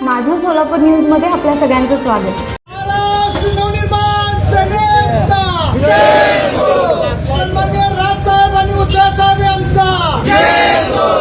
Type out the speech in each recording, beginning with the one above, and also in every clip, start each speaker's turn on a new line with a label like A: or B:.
A: माझं सोलापूर न्यूज मध्ये आपल्या सगळ्यांचं स्वागत.
B: महाराष्ट्र नवनिर्माण सेनेचा जय हो. सन्माननीय राजसाहेब आणि उद्धवसाहेब यांचा जय हो.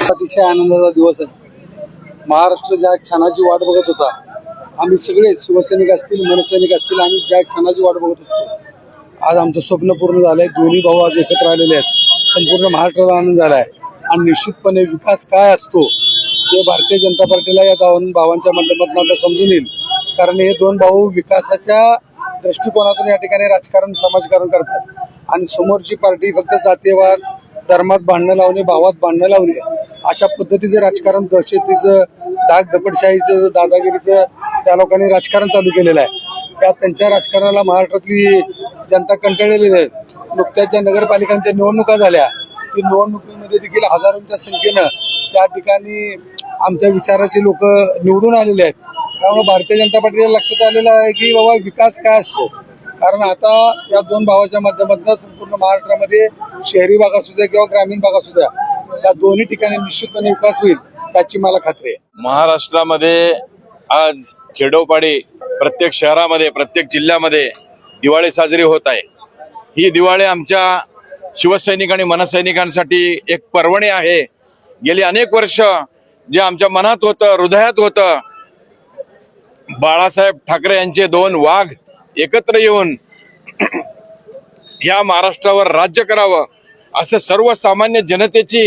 C: अतिशय आनंदाचा दिवस आहे. महाराष्ट्र ज्या क्षणाची वाट बघत होता, आम्ही सगळे शिवसैनिक असतील, मनसैनिक असतील, आम्ही ज्या क्षणाची वाट बघत होतो, आज आमचं स्वप्न पूर्ण झालंय. दोन्ही भाऊ आज एकत्र आलेले आहेत. संपूर्ण महाराष्ट्राला आनंद झालाय आणि निश्चितपणे विकास काय असतो ते भारतीय जनता पार्टीला या दोन भावांच्या माध्यमातून आता समजून येईल. कारण हे दोन भाऊ विकासाच्या दृष्टिकोनातून या ठिकाणी राजकारण समाजकारण करतात आणि समोरची पार्टी फक्त जातीयवाद, धर्मात भांडणं लावणे, भावात भांडणं लावणे, अशा पद्धतीचं राजकारण, दहशतीचं, डाग दपटशाहीचं, दादागिरीचं त्या लोकांनी राजकारण चालू केलेलं आहे. त्या त्यांच्या राजकारणाला महाराष्ट्रातली जनता कंटाळलेली आहे. नुकत्याच ज्या नगरपालिकांच्या निवडणुका झाल्या, ती निवडणुकीमध्ये देखील हजारोंच्या संख्येनं त्या ठिकाणी आमच्या विचाराचे लोक निवडून आलेले आहेत. त्यामुळे भारतीय जनता पार्टीला लक्षात आलेलं आहे की बाबा विकास काय असतो. कारण आता या दोन भावाच्या माध्यमातून संपूर्ण महाराष्ट्रामध्ये शहरी भाग असू द्या किंवा ग्रामीण भाग असू द्या, या दोन्ही ठिकाणी निश्चितपणे विकास होईल त्याची मला खात्री आहे.
D: महाराष्ट्रामध्ये आज खेडोपाडी प्रत्येक शहरामध्ये, प्रत्येक जिल्ह्यामध्ये दिवाळी साजरी होत आहे. ही दिवाळी आमच्या शिवसैनिक आणि मनसैनिकांसाठी एक पर्वणी आहे. गेली अनेक वर्ष जे आमच्या मनात होतं, हृदयात होतं, बाळासाहेब ठाकरे यांचे दोन वाघ एकत्र येऊन या महाराष्ट्रावर राज्य करावं असं सर्वसामान्य जनतेची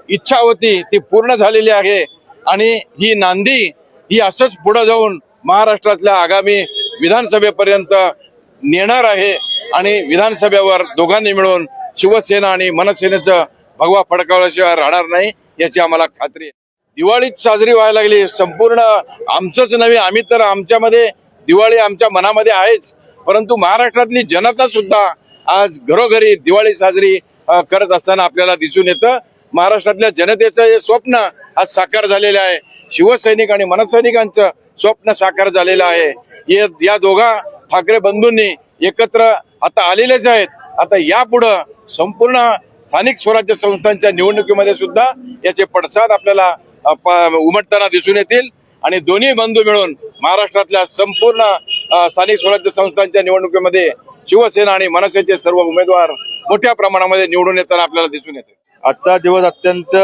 D: इच्छा होती, ती पूर्ण झालेली आहे. आणि ही नांदी ही असंच पुढे जाऊन महाराष्ट्रातल्या आगामी विधानसभेपर्यंत नेणार आहे आणि विधानसभेवर दोघांनी मिळून शिवसेना आणि मनसेनेचं भगवा फडकावल्याशिवाय राहणार नाही याची आम्हाला खात्री आहे. दिवाळीच साजरी व्हायला लागली. संपूर्ण आमचंच नव्हे, आम्ही तर आमच्यामध्ये दिवाळी आमच्या मनामध्ये आहेच, परंतु महाराष्ट्रातली जनता सुद्धा आज घरोघरी दिवाळी साजरी करत असताना आपल्याला दिसून येतं. महाराष्ट्रातल्या जनतेचं हे स्वप्न आज साकार झालेलं आहे. शिवसैनिक आणि मनसैनिकांचं स्वप्न साकार झालेलं आहे. या दोघा ठाकरे बंधूंनी एकत्र आता आलेलेच आहेत. आता यापुढं संपूर्ण स्थानिक स्वराज्य संस्थांच्या निवडणुकीमध्ये सुद्धा याचे पडसाद आपल्याला उमटताना दिसून येतील आणि दोन्ही बंधू मिळून महाराष्ट्रातल्या संपूर्ण स्थानिक स्वराज्य संस्थांच्या निवडणुकीमध्ये शिवसेना आणि मनसेचे सर्व उमेदवार मोठ्या प्रमाणामध्ये निवडून येताना आपल्याला दिसून येते.
E: आजचा दिवस अत्यंत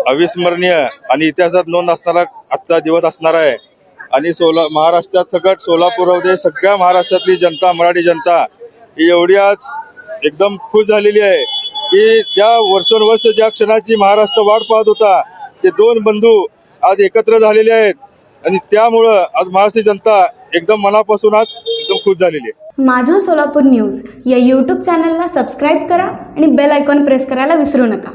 E: अविस्मरणीय आणि इतिहासात नोंद असणारा आजचा दिवस असणार आहे. आणि महाराष्ट्रात सकट सोलापूरमध्ये सगळ्या महाराष्ट्रातली जनता, मराठी जनता ही एवढी आज एकदम खुश झालेली आहे की ज्या वर्षोनवर्ष ज्या क्षणाची महाराष्ट्र वाट पाहत होता, ते दोन बंधू आज एकत्र झालेले आहेत आणि त्यामुळं आज महाराष्ट्र जनता एकदम मनापासून आज एकदम खुश झालेली आहे.
A: माझं सोलापूर न्यूज या यूट्यूब चॅनलला सबस्क्राईब करा आणि बेल आयकॉन प्रेस करायला विसरू नका.